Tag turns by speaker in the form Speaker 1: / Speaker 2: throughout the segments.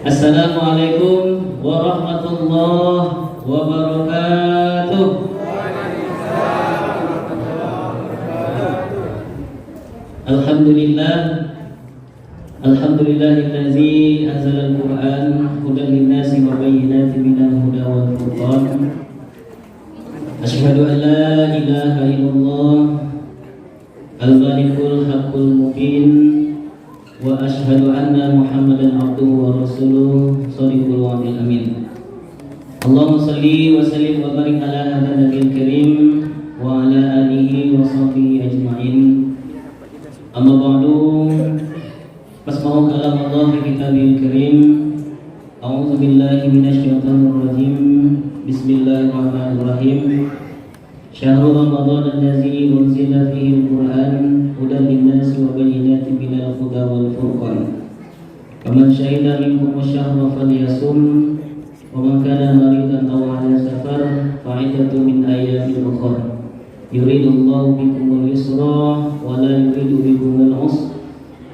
Speaker 1: Assalamualaikum warahmatullahi wabarakatuh. Alhamdulillah, alhamdulillahillazi anzala al-Qur'an hudan lin-nasi wa bayyinatin minal huda wal furqan. Asyhadu an la ilaha illallah al-malikul haqqul mubin wa asyhadu anna Muhammadan abduhu wa rasuluh shadiqul wa'dil amin. Allahumma shalli wa sallim wa barik ala hadzal nabiyil karim wa ala alihi wa sahbihi ajma'in. Amma ba'du, fasma'u kalam Allah fi kitabil karim. A'udzu billahi minasyaitonir rajim. Bismillahirrahmanirrahim. Syahrul Ramadan allazi unzila fihi al-Qur'an hudan lin-nasi wa bayyinatin minal huda wal furqan. Faman syahida minkum asy-syahra falyasum wa man kana maridan aw 'ala safar fa'iddatun min ayyamin ukhra. Yuridullahu bikumul yusra wa la yuridu bikumul 'usra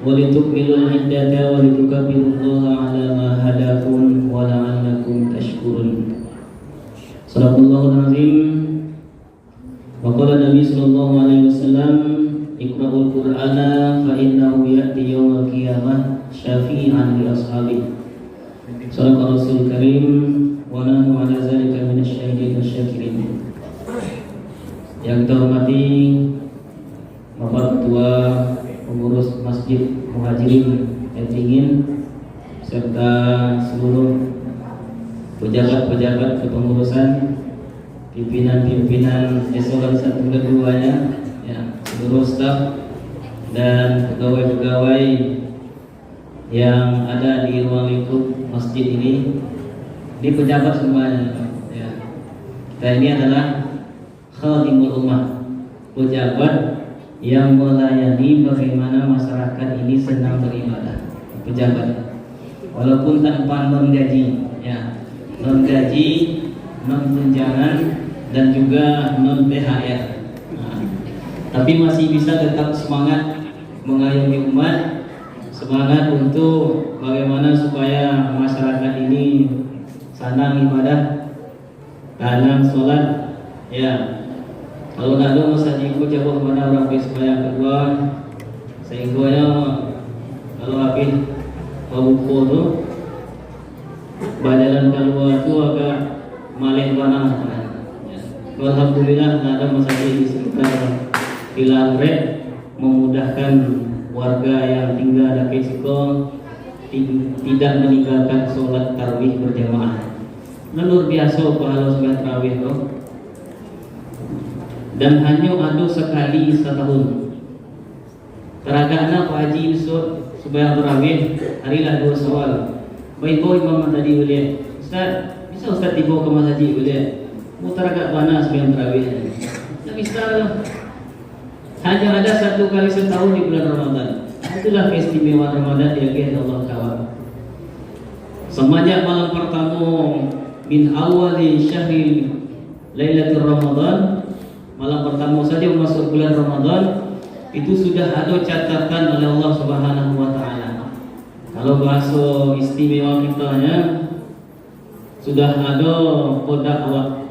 Speaker 1: wa litukmilul 'iddata wa litukabbirullaha 'ala ma hadakum wa la'allakum tashkurun. Shadaqallahul 'azim. Wa qala Nabi sallallahu alaihi wasallam, iqra'ul Qur'ana fa innahu ya'ti yaumal qiyamah syafi'an li ashabihi. Shadaqar Rasul Karim wa nahnu 'ala zalika minasyahidin wasyakirin. Yang terhormati Bapak Ketua Pengurus Masjid Muhajirin Etingin serta seluruh pejabat-pejabat kepengurusan, pimpinan-pimpinan eselon 1 dan 2-nya, ya, seluruh staf dan pegawai-pegawai yang ada di ruang lingkup masjid ini pejabat semuanya, ya. Kita ini adalah khadimul ummah, pejabat yang melayani bagaimana masyarakat ini senang beribadah. Pejabat walaupun tanpa non gaji, ya, non gaji, non tunjangan dan juga non THR, tapi masih bisa tetap semangat mengayomi umat, semangat untuk bagaimana supaya masyarakat ini senang ibadah, senang sholat, ya. Kalau ada masajiku jawab mana orang supaya kedua sehingga kalau habis babuko tu bajalan keluar tu agak malih panah. Alhamdulillah ada masjid di sekitar Pilangre memudahkan warga yang tinggal di Kesiko tidak meninggalkan sholat tarawih berjamaah. Luar biasa pahala sholat tarawih tu. Dan hanya ada sekali setahun. Teragakna Pak Haji besok supaya tarawih harilah 2 Syawal. Baik imam tadi boleh. Ustaz, bisa Ustaz tiba ke masjid boleh? Mutar agak panas sebelum tarawih. Tak bisa. Hanya ada 1 kali setahun di bulan Ramadan. Itulah keistimewaan Ramadan yang Allah kawan. Semenjak malam pertama min awali syahri Lailatul Ramadan, malam pertama saja masuk bulan Ramadan, itu sudah ada catatan oleh Allah Subhanahu wa taala. Kalau bahasa istimewa kitanya, sudah ada kodak awak,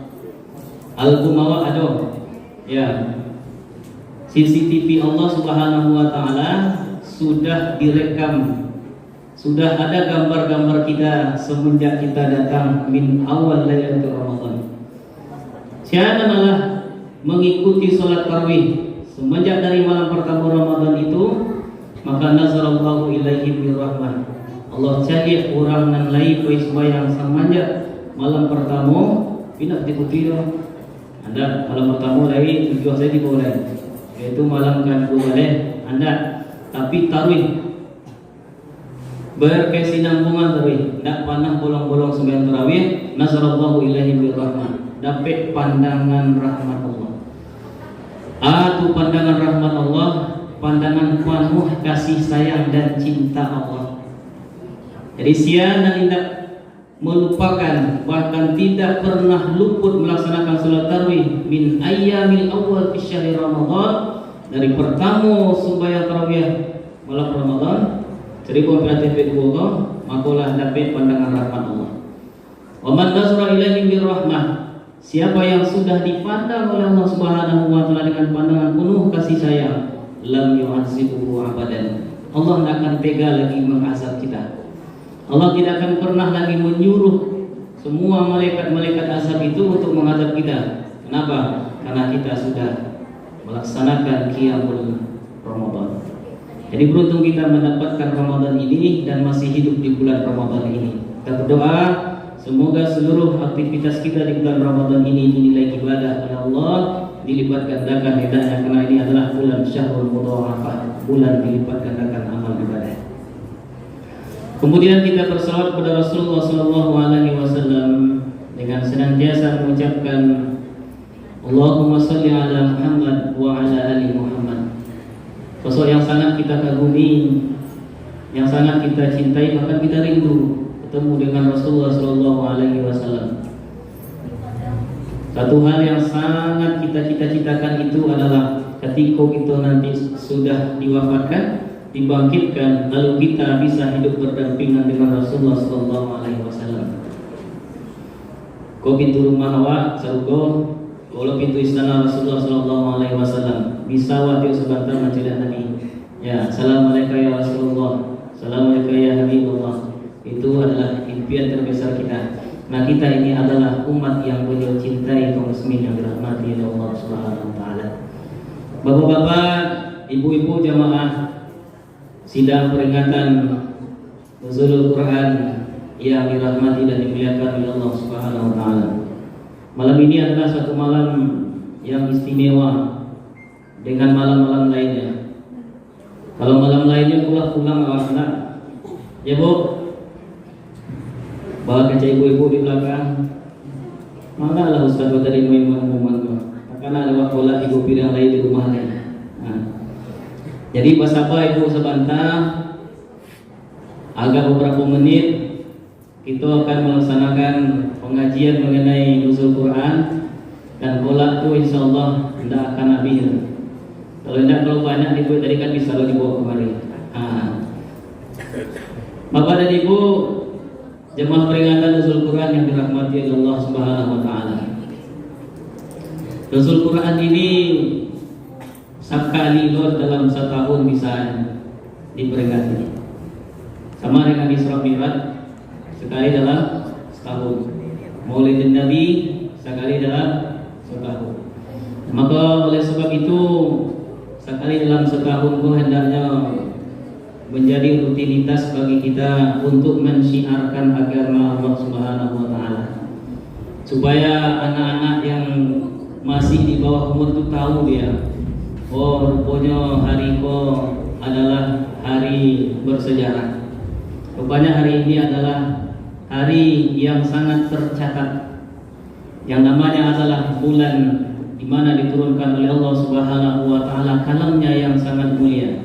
Speaker 1: album awak ada, ya. CCTV Allah Subhanahu wa taala sudah direkam, sudah ada gambar-gambar kita semenjak kita datang min awal Lailatul Ramadan. Siapa mengikuti sholat tarawih semenjak dari malam pertama Ramadan itu, maka nazarallahu ilaihi birrahmah. Allah cari orang nan lain sembahyang semenjak malam pertama pindah diikuti Anda malam pertama lain tujuan saya di bawah lain, yaitu malam kedua lain Anda, tapi tarawih berkesinambungan tarawih, tidak panah bolong-bolong sembahyang tarawih. Nazarallahu ilaihi birrahmah, dapat pandangan rahmat Allah. Atu pandangan rahmat Allah, pandangan penuh kasih sayang dan cinta Allah. Jadi siapa yang tidak melupakan, bahkan tidak pernah luput melaksanakan salat tarawih min ayyamil awal fi syahri Ramadan, dari pertama sembahyang tarawih malam Ramadan Seribu berarti Allah, makulah dapat pandangan rahmat Allah. Wa man nazara ilaihim birrahmah, siapa yang sudah dipandang oleh Allah Subhanahu wa taala dengan pandangan penuh kasih sayang, lam yu'adzibuhu abadan. Allah tidak akan tega lagi mengazab kita. Allah tidak akan pernah lagi menyuruh semua malaikat-malaikat azab itu untuk mengazab kita. Kenapa? Karena kita sudah melaksanakan qiyamul Ramadan. Jadi beruntung kita mendapatkan Ramadan ini dan masih hidup di bulan Ramadan ini. Kita berdoa semoga seluruh aktivitas kita di bulan Ramadan ini dinilai ibadah oleh Allah, dilipat gandakan hidayahnya, karena ini adalah bulan Syahrul Mudha'afah, bulan dilipat gandakan amal ibadah. Kemudian kita bersalawat kepada Rasulullah SAW dengan senantiasa mengucapkan Allahumma sholli ala Muhammad wa ala ali Muhammad. Sosok yang sangat kita kagumi, yang sangat kita cintai, bahkan kita rindu ketemu dengan Rasulullah SAW. Satu hal yang sangat kita cita-citakan itu adalah ketika kita nanti sudah diwafatkan, dibangkitkan, lalu kita bisa hidup berdampingan dengan Rasulullah SAW. Kau pintu rumah awak, sarugo, kalau pintu istana Rasulullah SAW, bisa waktu sebentar mencedak Nabi. Ya, Assalamualaikum ya Rasulullah, Assalamualaikum ya Habibullah. Itu adalah impian terbesar kita. Nah, kita ini adalah umat yang beliau cintai, kaum muslimin yang dirahmati oleh Allah Subhanahu wa taala. Bapak-bapak, ibu-ibu jamaah sidang peringatan Nuzulul Quran yang dirahmati dan dimuliakan oleh Allah Subhanahu wa taala. Malam ini adalah satu malam yang istimewa dengan malam-malam lainnya. Kalau malam lainnya pulang awak-awak, ya Bu, bawa kaca ibu-ibu di belakang. Mana lah Ustaz tadi ngomong-ngomong. Karena ada waktu ibu pirang lain di rumah lain. Nah. Jadi pas apa ibu sebentar, agak beberapa menit kita akan melaksanakan pengajian mengenai nuzul Quran, dan kolak itu insyaallah tidak akan habis. Kalau banyak ibu tadi kan bisa lo dibawa kemari. Bapak dan Ibu jemaah peringatan nuzul Quran yang dirahmati oleh Allah Subhanahu wa taala. Nuzul Quran ini sekali dalam setahun bisa diperingati. Sama dengan Isra Mi'raj, sekali dalam setahun. Maulidin Nabi sekali dalam setahun. Maka oleh sebab itu sekali dalam setahun itu hendaknya menjadi rutinitas bagi kita untuk mensyiarkan agama Allah Subhanahu wa taala. Supaya anak-anak yang masih di bawah umur itu tahu dia, oh rupanya hari ko adalah hari bersejarah. Rupanya hari ini adalah hari yang sangat tercatat, yang namanya adalah bulan di mana diturunkan oleh Allah Subhanahu wa taala kalamnya yang sangat mulia.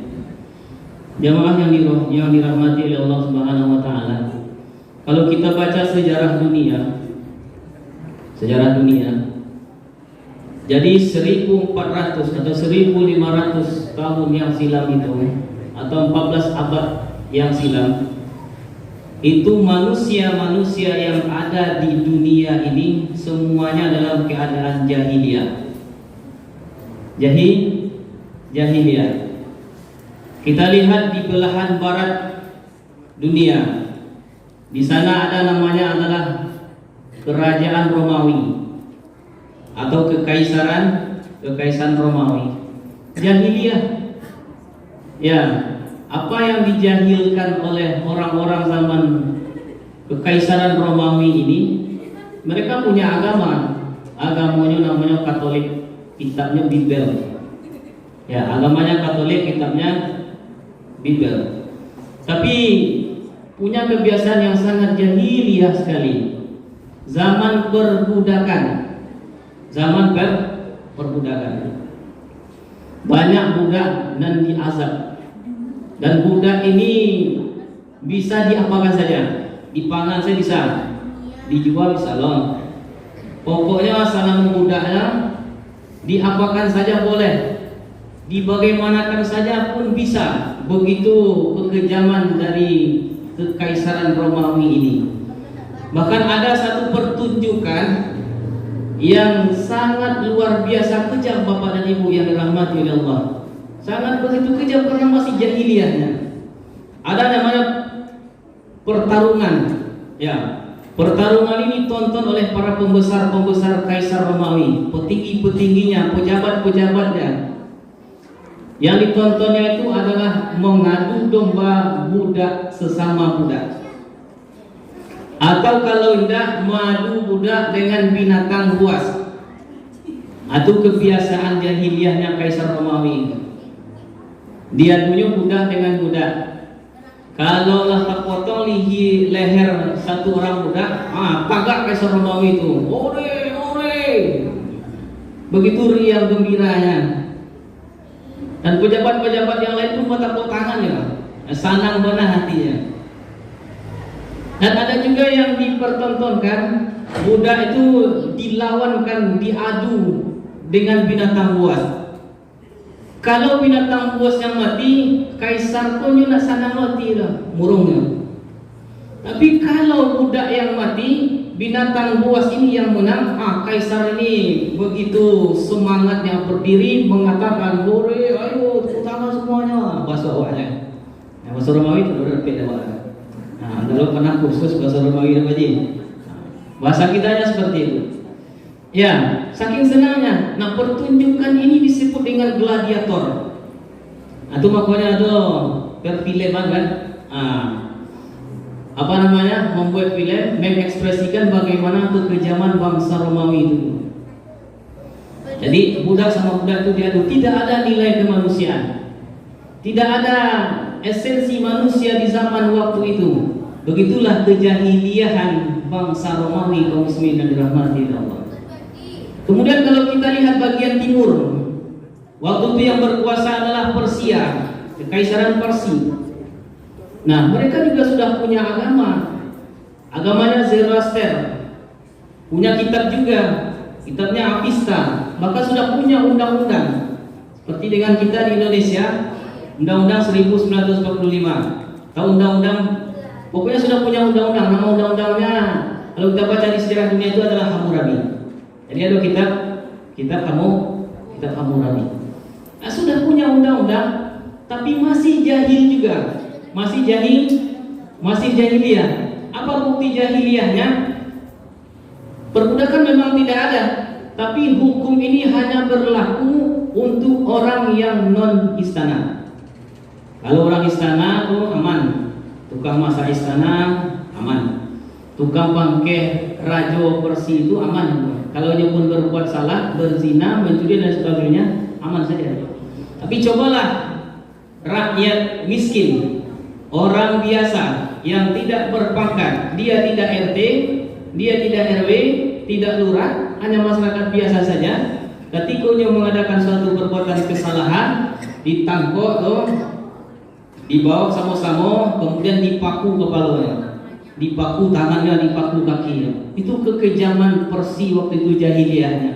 Speaker 1: Jamaah yang dirahmati oleh Allah Subhanahu wa taala. Kalau kita baca sejarah dunia, jadi 1400 atau 1500 tahun yang silam itu, atau 14 abad yang silam, itu manusia-manusia yang ada di dunia ini semuanya dalam keadaan jahiliyah. Jahiliyah. Kita lihat di belahan barat dunia. Di sana ada namanya adalah kerajaan Romawi atau kekaisaran Romawi. Jahiliyah. Ya, apa yang dijahilkan oleh orang-orang zaman kekaisaran Romawi ini, mereka punya agama. Agamanya namanya Katolik, kitabnya Bible. Ya, agamanya Katolik, kitabnya Bible. Tapi punya kebiasaan yang sangat jahiliyah sekali. Zaman perbudakan. Banyak budak dan diazab. Dan budak ini bisa diapakan saja. Dipangan saja bisa, dijual bisa loh. Pokoknya salam budaknya diapakan saja boleh. Dibagaimanakan saja pun bisa. Begitu kekejaman dari Kekaisaran Romawi ini. Bahkan ada satu pertunjukan yang sangat luar biasa kejam, Bapak dan Ibu yang dirahmati oleh Allah. Sangat begitu kejam karena masih jahiliyahnya. Ada namanya pertarungan. Ya, pertarungan ini tonton oleh para pembesar-pembesar Kaisar Romawi, petinggi-petingginya, pejabat-pejabatnya. Yang ditontonnya itu adalah mengadu domba budak sesama budak, atau kalau tidak mengadu budak dengan binatang buas. Itu kebiasaan jahiliyahnya Kaisar Romawi. Dia punya budak dengan budak. Kalau lah tak potong leher satu orang budak, tagak Kaisar Romawi itu, ore ore, begitu riang gembiranya. Dan pejabat-pejabat yang lain pun bertepuk tangan ya, senang benar hatinya. Dan ada juga yang dipertontonkan budak itu dilawankan, diadu dengan binatang buas. Kalau binatang buas yang mati, Kaisar punya nak senang mati lah, murungnya. Tapi kalau budak yang mati, binatang buas ini yang menang, Kaisar ini begitu semangatnya berdiri mengatakan, "Hore, ayo tepuk tangan semuanya." Bahasa awalnya. Bahasa Romawi itu berbeda awalnya. Kalau pernah kursus bahasa Romawi apa aja? Bahasa kitanya seperti itu. Ya, saking senangnya. Nah, pertunjukan ini disebut dengan gladiator. Itu makanya ada perfilman kan? Apa namanya? Membuat film mengekspresikan bagaimana kekejaman bangsa Romawi itu. Jadi budak sama budak itu diadu, tidak ada nilai kemanusiaan. Tidak ada esensi manusia di zaman waktu itu. Begitulah kejahiliahan bangsa Romawi, kaum muslimin yang dirahmati Allah. Kemudian kalau kita lihat bagian timur, waktu itu yang berkuasa adalah Persia, Kekaisaran Persia. Nah, mereka juga sudah punya agama. Agamanya Zoroaster. Punya kitab juga, kitabnya Avesta. Bahkan sudah punya undang-undang. Seperti dengan kita di Indonesia, Undang-Undang 1945. Tahu undang-undang? Pokoknya sudah punya undang-undang. Nama undang-undangnya kalau kita baca di sejarah dunia itu adalah Hammurabi. Jadi ada kitab Hammurabi. Nah, sudah punya undang-undang, tapi masih jahil juga. Masih jahiliyah. Apa bukti jahiliyahnya? Perbudakan memang tidak ada, tapi hukum ini hanya berlaku untuk orang yang non istana. Kalau orang istana itu aman, tukang masak istana aman, tukang bangkeh raja Persia itu aman. Kalau dia pun berbuat salah, berzina, mencuri dan sebagainya, aman saja. Tapi cobalah rakyat miskin, orang biasa yang tidak berpangkat, dia tidak RT, dia tidak RW, tidak lurah, hanya masyarakat biasa saja. Ketika dia mengadakan suatu perbuatan kesalahan, ditangkap tuh, dibawa sama-sama, kemudian dipaku kepalanya, dipaku tangannya, dipaku kakinya. Itu kekejaman Persia waktu itu jahiliyahnya.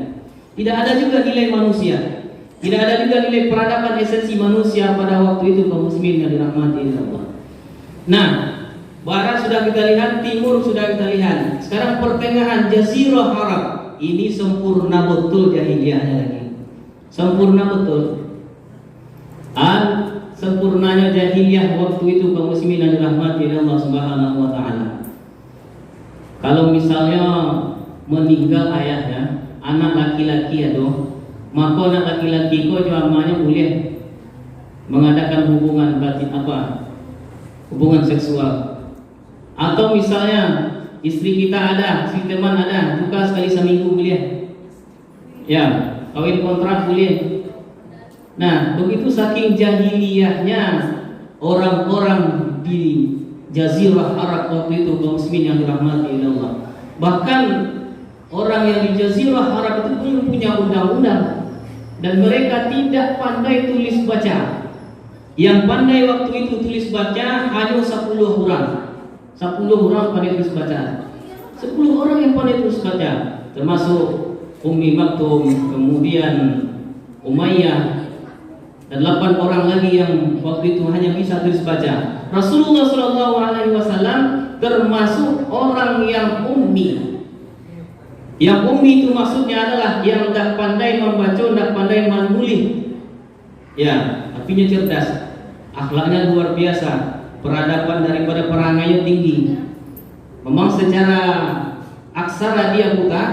Speaker 1: Tidak ada juga nilai manusia, tidak ada juga nilai peradaban esensi manusia pada waktu itu, kaum muslimin yang dirahmati Allah. Nah, barat sudah kita lihat, timur sudah kita lihat. Sekarang pertengahan Jazirah Arab ini sempurna betul jahiliyahnya lagi. Sempurna betul. Sempurnanya jahiliyah waktu itu, kaum muslimin yang dirahmati Allah Subhanahu wa taala. Kalau misalnya meninggal ayahnya, anak laki-laki maka anak laki-laki kau namanya boleh mengadakan hubungan batin hubungan seksual. Atau misalnya istri kita ada, istri teman ada, buka sekali seminggu boleh. Ya, kawin kontrak boleh. Nah, begitu saking jahiliyahnya orang-orang di Jazirah Arab waktu itu, kaum muslimin yang dirahmati Allah. Bahkan orang yang di Jazirah Arab itu pun punya undang-undang, dan mereka tidak pandai tulis baca. Yang pandai waktu itu tulis baca hanya 10 orang. 10 orang pandai tulis baca. 10 orang yang pandai tulis baca, termasuk Ummi Maktum, kemudian Umayyah, dan 8 orang lagi yang waktu itu hanya bisa tulis baca. Rasulullah Shallallahu Alaihi Wasallam termasuk orang yang ummi. Yang ummi itu maksudnya adalah yang tidak pandai membaca, tidak pandai menulis. Ya, artinya cerdas, akhlaknya luar biasa, peradaban daripada perangainya tinggi. Memang secara aksara dia buta.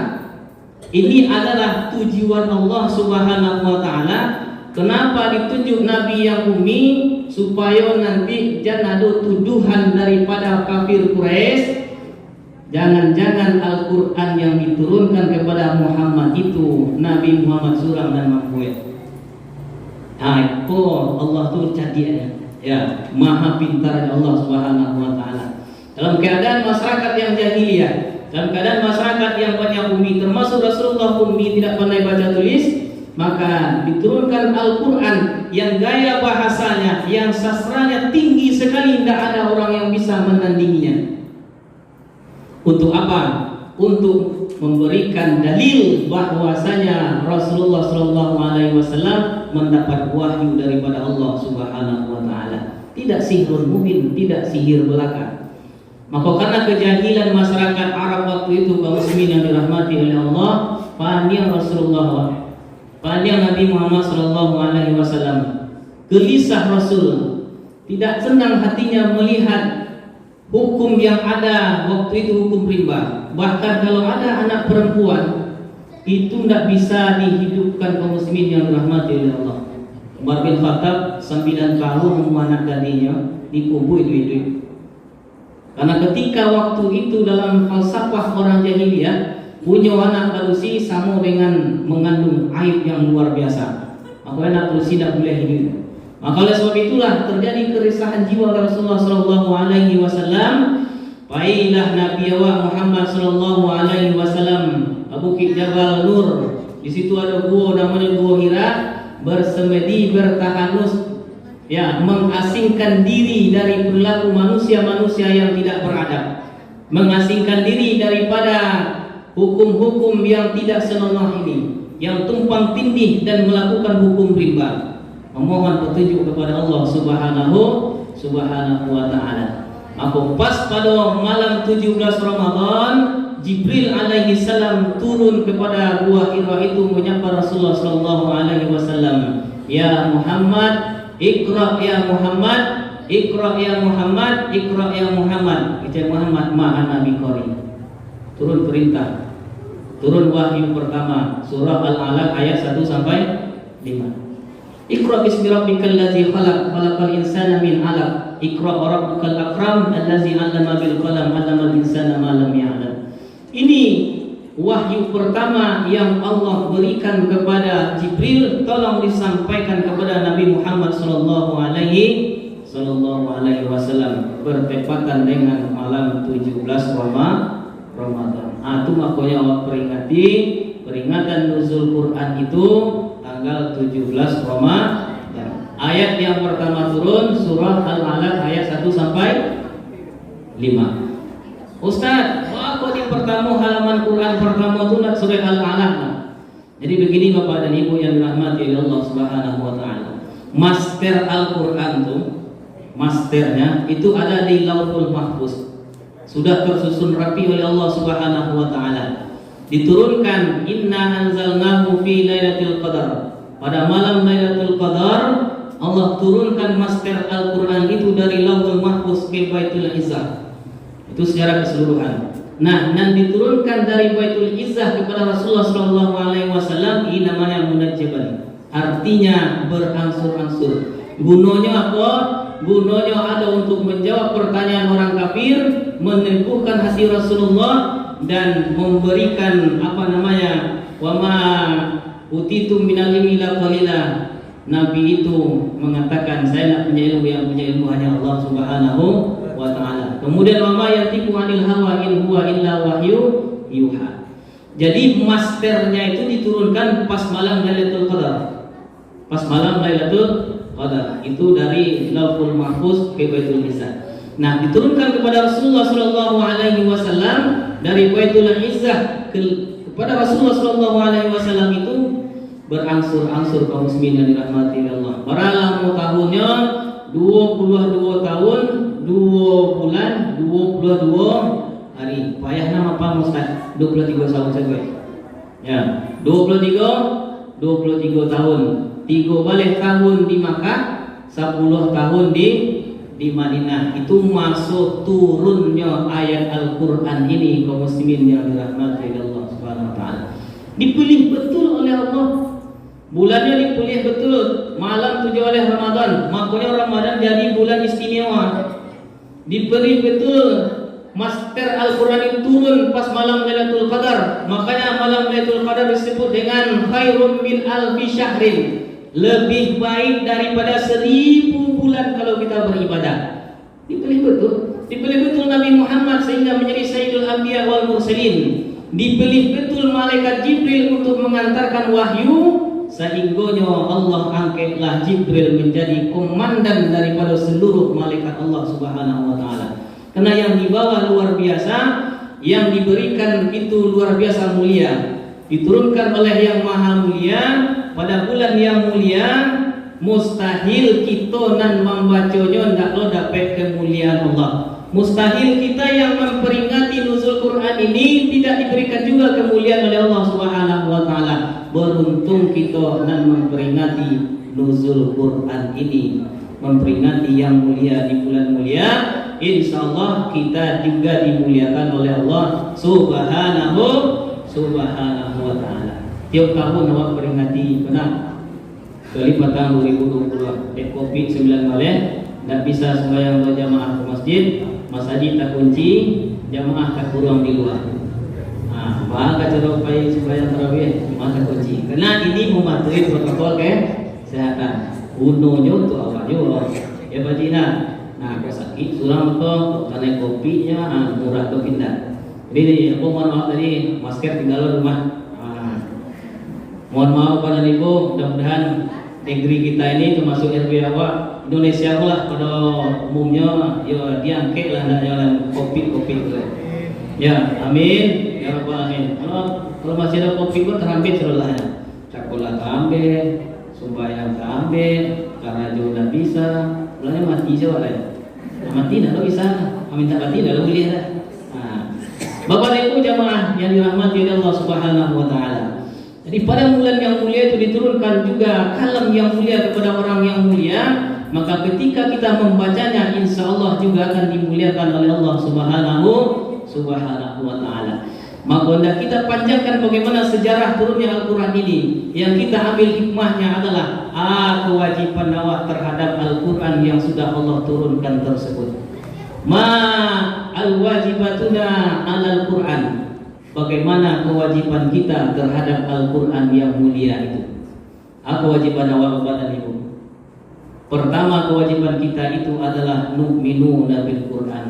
Speaker 1: Ini adalah tujuan Allah Subhanahu wa taala. Kenapa ditunjuk nabi yang ummi? Supaya nanti jangan ada tuduhan daripada kafir Quraisy. Jangan-jangan Al-Qur'an yang diturunkan kepada Muhammad itu Nabi Muhammad suram dan membuat. Itu Allah tuh jadinya. Ya, maha pintar Allah Subhanahu wa taala. Dalam keadaan masyarakat yang jahiliyah, dalam keadaan masyarakat yang banyak ummi, termasuk Rasulullah ummi, tidak pandai baca tulis, maka diturunkan Al-Quran yang gaya bahasanya, yang sastranya tinggi sekali, tidak ada orang yang bisa menandinginya. Untuk apa? Untuk memberikan dalil bahwasanya Rasulullah SAW mendapat wahyu daripada Allah Subhanahu wa taala. Tidak sihir mubin, tidak sihir belaka. Maka karena kejahilan masyarakat Arab waktu itu, kaum muslimin yang dirahmati oleh Allah, panjang Rasulullah, panjang Nabi Muhammad sallallahu alaihi wasallam, gelisah Rasul, tidak senang hatinya melihat hukum yang ada waktu itu, hukum riba. Bahkan kalau ada anak perempuan itu tidak bisa dihidupkan, kaum muslimin yang dirahmati oleh Allah. Umar bin Khattab 9 tahun anak gadisnya dikubur itu. Karena ketika waktu itu dalam falsafah orang jahiliyah, punya anak terusi sama dengan mengandung aib yang luar biasa. Maka anak terusi tidak boleh hidup. Maka oleh sebab itulah terjadi keresahan jiwa Rasulullah Sallallahu Alaihi Wasallam. Pailah Nabi Muhammad Sallallahu Alaihi Wasallam Bukit Jabal Nur. Di situ ada gua namanya Gua Hira, bersemedi, bertahanus, ya, mengasingkan diri dari perilaku manusia-manusia yang tidak beradab, mengasingkan diri daripada hukum-hukum yang tidak senonoh ini, yang tumpang tindih dan melakukan hukum riba. Memohon petunjuk kepada Allah Subhanahu wa taala. Maka pas pada malam 17 Ramadan, Jibril alaihi salam turun kepada Gua Hira itu menyapa Rasulullah sallallahu alaihi wasallam. Ya Muhammad, Iqra ya Muhammad, Iqra ya Muhammad, Iqra ya Muhammad. Kita Muhammad maha Nabi Qari. Turun perintah, turun wahyu pertama, surah Al-Alaq ayat 1 sampai 5. Iqra bismi rabbikal ladzi khalaq, khalaqal insana min 'alaq. Iqra rabbukal akram allazi 'allama bil qalam, 'allamal insana ma lam ya'lam. Ini wahyu pertama yang Allah berikan kepada Jibril, tolong disampaikan kepada Nabi Muhammad sallallahu alaihi wasallam, bertepatan dengan malam 17 Ramadan. Itu makanya Allah peringati peringatan nuzul Quran itu tanggal 17 Ramadan. Ayat yang pertama turun surah Al-Alaq ayat 1 sampai 5. Ustaz, kok di pertama halaman Quran pertama itu surah Al-Alaq? Jadi begini Bapak dan Ibu yang dirahmati oleh Allah Subhanahu wa taala. Master Al-Quran tuh, masternya itu ada di Lauhul Mahfuz. Sudah tersusun rapi oleh Allah Subhanahu wa taala. Diturunkan inna anzalnahu fi lailatul qadar. Pada malam Lailatul Qadar Allah turunkan master Al-Quran itu dari Lauhul Mahfuz ke Baitul Izzah. Itu secara keseluruhan. Nah, dan diturunkan dari Baitul Izzah kepada Rasulullah sallallahu alaihi wasallam, ini namanya munajjaban. Artinya berangsur-angsur. Gunanya apa? Gunanya ada untuk menjawab pertanyaan orang kafir, meneguhkan hati Rasulullah dan memberikan wa ma utitum minal ilmi illa qalila. Nabi itu mengatakan, saya nak punya ilmu, yang punya ilmu hanya Allah Subhanahu wa taala. Kemudian wa ma yantiqu 'anil hawa in huwa illa wahyu yuha. Jadi masternya itu diturunkan pas malam Lailatul Qadar. Pas malam Lailatul Qadar itu dari Lauhul Mahfuz ke Baitul Izzah. Nah, diturunkan kepada Rasulullah sallallahu alaihi wasallam dari Baitul Izzah kepada Rasulullah sallallahu alaihi wasallam itu berangsur-angsur kaum muslimin yang dirahmati Allah. Paralah tahunnya 22 tahun 2 bulan 22 hari. Payah nama apa Ustaz? 23 tahun saja. Ya, 23 tahun. 3 balik tahun di Makkah, 10 tahun di Madinah. Itu masuk turunnya ayat Al-Qur'an ini kaum muslimin yang dirahmati Allah Subhanahu wa taala. Dipilih betul oleh Allah. Bulannya dipilih betul, malam 7 oleh Ramadan. Makanya Ramadan jadi bulan istimewa. Dipilih betul, master Al-Quran itu turun pas malam Lailatul Qadar. Makanya malam Lailatul Qadar disebut dengan khairum min alfi syahrin. Lebih baik daripada 1000 bulan kalau kita beribadah. Dipilih betul. Dipilih betul Nabi Muhammad sehingga menjadi Sayyidul Anbiya wal Mursalin. Dipilih betul malaikat Jibril untuk mengantarkan wahyu, sehingga Allah angkatlah Jibril menjadi komandan daripada seluruh malaikat Allah Subhanahu wa taala. Karena yang dibawa luar biasa, yang diberikan itu luar biasa mulia. Diturunkan oleh yang maha mulia pada bulan yang mulia, mustahil kita nan membacanya ndak lo dapat kemuliaan Allah. Mustahil kita yang memperingati nuzul Quran ini tidak diberikan juga kemuliaan oleh Allah Subhanahu wa taala. Beruntung kita nan memperingati nuzul Quran ini, memperingati yang mulia di bulan mulia. Insyaallah kita juga dimuliakan oleh Allah Subhanahu wa taala. Tiap tahun awak peringati benar. Kecuali pada 2020 Covid-19 tidak bisa sembahyang berjamaah ke masjid. Masjid tak kunci, jamaah tak kurang di luar. Maka cara upaya sembahyang tarawih maka kunci. Karena ini mematuhi protokol kesehatan. Unonya untuk awak juga. Ya bajina. Nah, kalau sakit suram atau karena kopinya murah atau pindah. Jadi aku mohon maaf tadi masker tinggal di rumah. Mohon maaf pada Ibu, mudah-mudahan negeri kita ini termasuk RW awak Indonesia lah pada umumnya ya diangkat lah nak jalan covid tu. Ya, amin. Ya rabbal alamin. Kalau masih ada covid pun terhampir sudah ya. Cakola ambil, sembahyang ambil, karena juga tak bisa. Mulanya mati saja lah. Mati dah lo bisa. Amin tak mati dah lo boleh dah. Bapak dan Ibu jamaah yang dirahmati oleh Allah Subhanahu wa taala. Jadi pada bulan yang mulia itu diturunkan juga kalam yang mulia kepada orang yang mulia. Maka ketika kita membacanya, insya Allah juga akan dimuliakan oleh Allah Subhanahu wa taala. Maka hendak kita panjangkan bagaimana sejarah turunnya Al-Quran ini. Yang kita ambil hikmahnya adalah kewajiban awak terhadap Al-Quran yang sudah Allah turunkan tersebut. Al-wajibatuna al-Quran. Bagaimana kewajiban kita terhadap Al-Quran yang mulia itu? Kewajiban awak Bapak dan Ibu. Pertama kewajiban kita itu adalah nu'minuna bil Quran.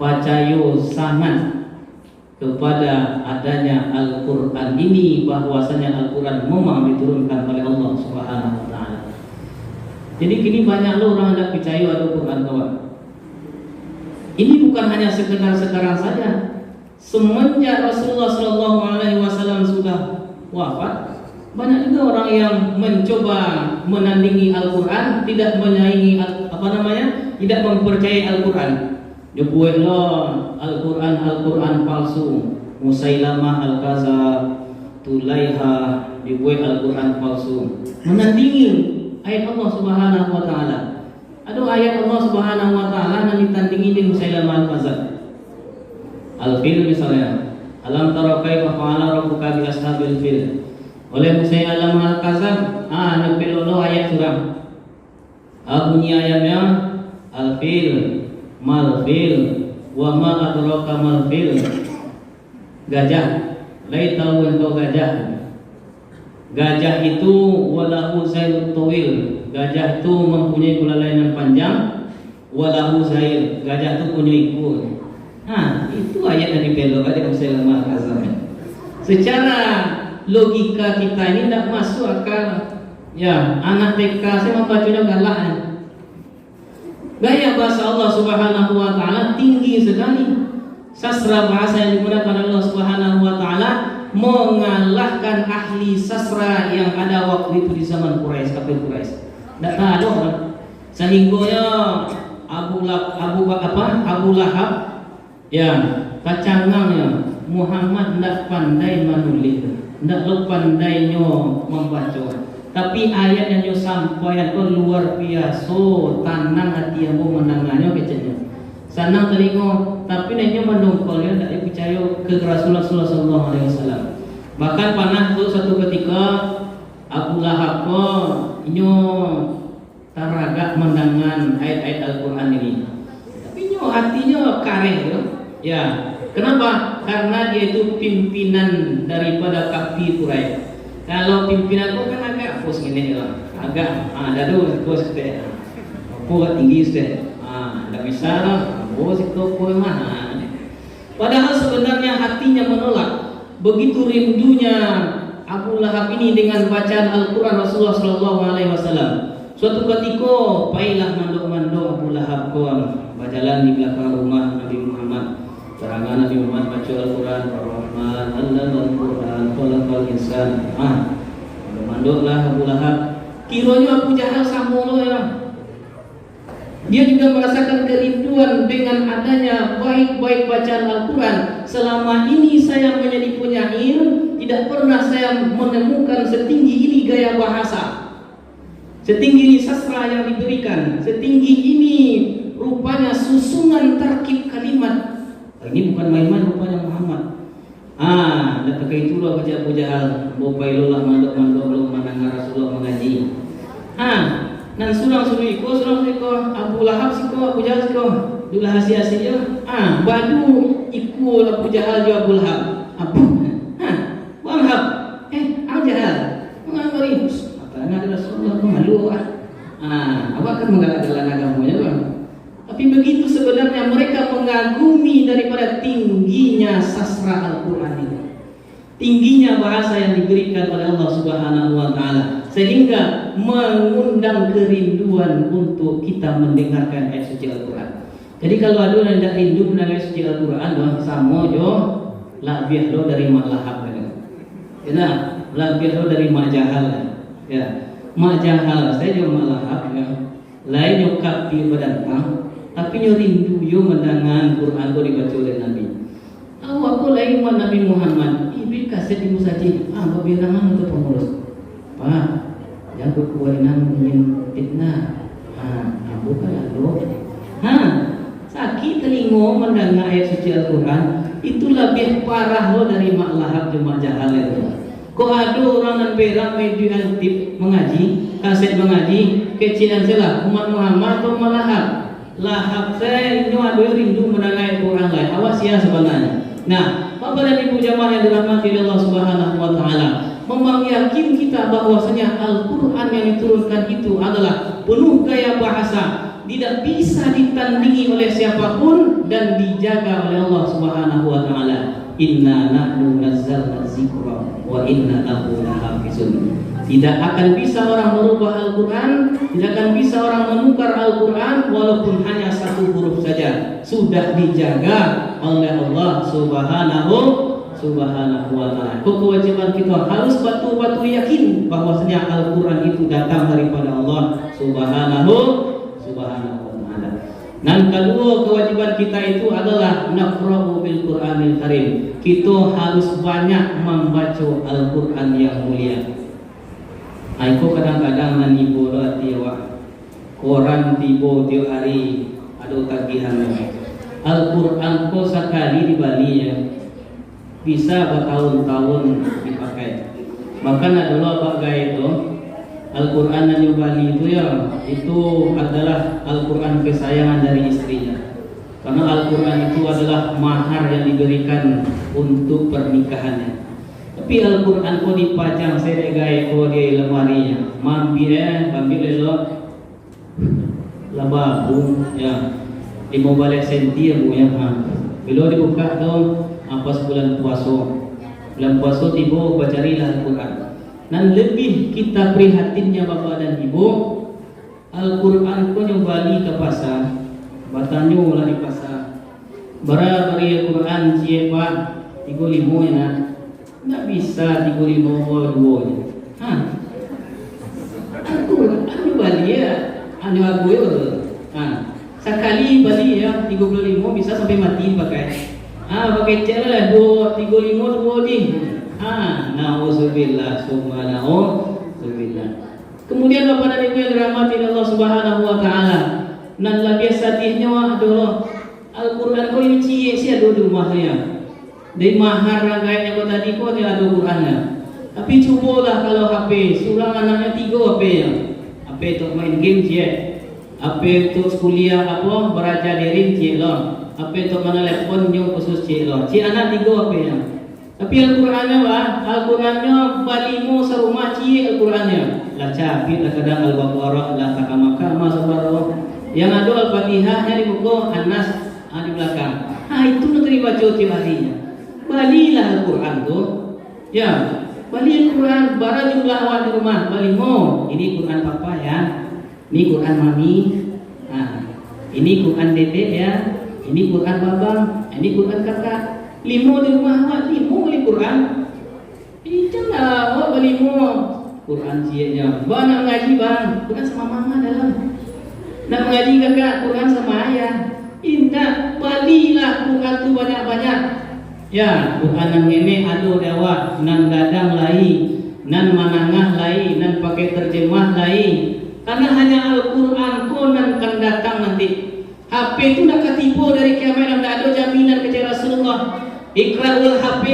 Speaker 1: Percaya sangat kepada adanya Al-Quran ini, bahwasanya Al-Quran memang diturunkan oleh Allah Subhanahu wa taala. Jadi kini banyak orang hendak percaya Al-Quran kawan. Ini bukan hanya sekedar sekarang saja. Semenjak Rasulullah SAW sudah wafat, banyak juga orang yang mencoba menandingi Al-Quran, tidak menyaingi tidak mempercayai Al-Quran. Dia buatlah Al-Quran palsu. Musailamah Al-Kazab, Tulaiha dibuat Al-Quran palsu, menandingi ayat Allah Subhanahu wa taala. Ada ayat Allah Subhanahu wa taala yang ditandingi di Musailamah Al-Kazab. Al-Fil misalnya, alam tara kaifa fa'ala rabbuka bi ashabil fil. Oleh Musailamah Al-Kazab, nepelolo ayat surah. Bunyi ayatnya Al-Fil, Mal-Fil, wa ma adraka mal-fil. Gajah, lai tahu engkau gajah. Gajah itu walahu zailun tawil. Gajah itu mempunyai belalaian panjang. Walahu zail. Gajah itu punya ekor. Itu ayat yang dipelok oleh Musailamah Al-Kazab. Secara logika kita ini tidak masuk akal. Ya, anak TK saya membacanya galak. Gaya bahasa Allah Subhanahu wa taala tinggi sekali. Sastra bahasa yang digunakan Allah Subhanahu wa taala mengalahkan ahli sastra yang ada waktu itu di zaman Quraisy, kafir Quraisy. Tidak ada kan? Sehingganya Abu Lahab ya kacangangnya Muhammad tidak pandai menulis, tidak pandainya membaca. Tapi ayat yang nyo sampaikan itu luar biasa, tanang hati yang mendengarnya kecilnya. Sanang telingo, tapi nanya mendongkolnya tidak percaya ke Rasulullah Sallallahu Alaihi Wasallam. Bahkan pernah tu satu ketika Abu Lahab nyo taraga mendengar ayat-ayat Al-Quran ini. Tapi nyo hatinya kareh ya. Kenapa? Karena dia itu pimpinan daripada kafir Quraisy. Kalau pimpinan itu kan agak pos gini lah, agak ada tu pos teh, pos tinggi teh, tidak bisa lah, pos itu pos mana. Padahal sebenarnya hatinya menolak. Begitu rindunya Abu Lahab ini dengan bacaan Al-Quran Rasulullah Sallallahu Alaihi Wasallam. Suatu ketika, pailah mandok-mandok Abu Lahab berjalan di belakang rumah Nabi Muhammad. Terangan Nabi Muhammad baca Al-Quran, Ar-Rahman, Al-Quran, Khalaqal Insan. Mandoklah Abu Lahab. Kiranya Abu Jahal sama lo ya. Dia juga merasakan kerinduan dengan adanya baik-baik bacaan Al-Quran. Selama ini saya menjadi penyair, tidak pernah saya menemukan setinggi ini gaya bahasa, setinggi ini sastra yang diberikan, setinggi ini rupanya susunan terkib kalimat. Ini bukan main-main rupanya Muhammad. Dan ketika itulah baca Abu Jahal, Bobailullah mandok-mandok belum mendengar Rasulullah mengaji. Nan surang suriko Abu Lahab siko, Abu Jahal siko, dulu hasil-hasilnya. Badu ikut Abu Jahal juga Abu Lahab. Abu Lahab, Abu Jahal, mengangkari. Apalagi ada Rasulullah malu apa kan menggalak-galak agamanya kan? Tapi begitu sebenarnya mereka mengagumi daripada tingginya sastra Al-Quran ini, tingginya bahasa yang diberikan oleh Allah Subhanahu Wa Taala, sehingga mengundang kerinduan untuk kita mendengarkan ayat suci Al-Quran. Jadi kalau ada yang tidak rindu mendengar ayat suci Al-Quran, sama jo labiah lo dari Mak Lahab kan? Ya, labiah lo dari Mak Jahal ya. Mak Jahal saya jo Mak Lahab ya. Lain yo kapi berdatang, tapi yo rindu yo mendengar Quran itu dibaca oleh Nabi. Aku lain wan Nabi Muhammad. Ibu kasih di musajid. Bilangan untuk pengurus. Pak, jangan berkuainan ingin fitnah. Bukan lalu. Sakit telingo mendengar ayat suci Al-Quran. Itu lebih parah lo dari Mak Lahab dan Mak Jahal itu. Kok ada orang yang berak media aktif mengaji, kaset mengaji, kecilan sila umat Muhammad atau Mak Lahab. Lahab saya ini ada rindu mendengar Al-Quran lain. Awas ya sebenarnya. Nah, Bapak dan Ibu jamaah yang dirahmati Allah Subhanahu Wa Taala, memang yakin kita bahwasanya Al-Quran yang diturunkan itu adalah penuh gaya bahasa, tidak bisa ditandingi oleh siapapun dan dijaga oleh Allah Subhanahu Wa Taala. Inna nahnu nazzalna dzikra wa inna lahu lahafizun. Tidak akan bisa orang merubah Al-Quran, tidak akan bisa orang menukar Al-Quran walaupun hanya satu huruf saja. Sudah dijaga oleh Allah Subhanahu Wa Ta'ala. Kewajiban kita harus batu-batu yakin bahwasanya Al-Quran itu datang daripada Allah Subhanahu Wa Ta'ala. Dan kedua kewajiban kita itu adalah naqra'u bil Qur'anil Karim. Kita harus banyak membaca Al-Quran yang mulia. Aku kadang-kadang nanibo hati awak. Koran tibo tiap hari ada tagihan. Al-Quran ko sekali di Bali ya bisa bertahun-tahun dipakai. Bahkan adalah bagai itu Al-Quran yang di Bali itu ya, itu adalah Al-Quran kesayangan dari istrinya. Karena Al-Quran itu adalah mahar yang diberikan untuk pernikahannya. Tapi Al-Quran ko dipajang sedegai ko di lemarinya. Mambil lo lababu ya. 15 senti ya Bu ya. Bila dibuka tu pas bulan puasa. Bulan puasa tiba bacarilah Al-Quran. Dan lebih kita prihatinnya Bapak dan Ibu, Al-Quran ko yang bali ke pasar. Batanyo lah di pasar. Bara bari Al-Quran cie Pak 35 ya. Nggak bisa 35 je. Aku balik ya, aku ya. Sekali balik ya 35 bisa sampai mati pakai. Pakai cara lah 35 je. Nauzubillah, subhanallah. Kemudian Bapak dan Ibu yang dirahmati Allah Subhanahu wa taala. Nan la biasa tihnya adalah Al-Qur'an ko yung cie siya do rumah saya. Dari mahar rangkaiannya ko tadi ko ada Al-Qur'annya. Tapi cobalah kalau HP, surang anaknya 3 HP ya. HP untuk main game cie. HP untuk kuliah apa beraja diri cie loh. HP untuk mana telepon yang khusus cie loh. Cie anak 3 HP ya. Tapi Al-Qur'annya Al-Qur'annya balimu serumah cie Al-Qur'annya. Lah capit lah kadang Al-Baqarah lah takama-kama subhanallah. Yang ada Al-Fatihahnya di buku An-Nas di belakang. Itu nak terima cuti harinya. Balilah Al-Quran tu. Ya, bali Al-Quran. Bara jumlah awak di rumah. Bali mo. Ini Quran papa ya. Ini Quran mami. Ini Quran dedek ya. Ini Quran babang. Ini Quran kakak. 5 di rumah awak. 5 beli Quran. Ini jangan awak bali mo. Quran cieknya. Bang nak ngaji bang. Quran sama mama dalam. Nak mengaji kakak Quran sama ayah. Indah, balilah Quran tu banyak-banyak. Ya, Quran yang ini adu dewa, nan gadang lai, nan manangah lai, nan pakai terjemah lai. Karena hanya Al-Quran ko nan akan datang nanti. HP itu nak ketipu dari kiamat dan tak ada jaminan kepada Rasulullah. Iqra'ul HP.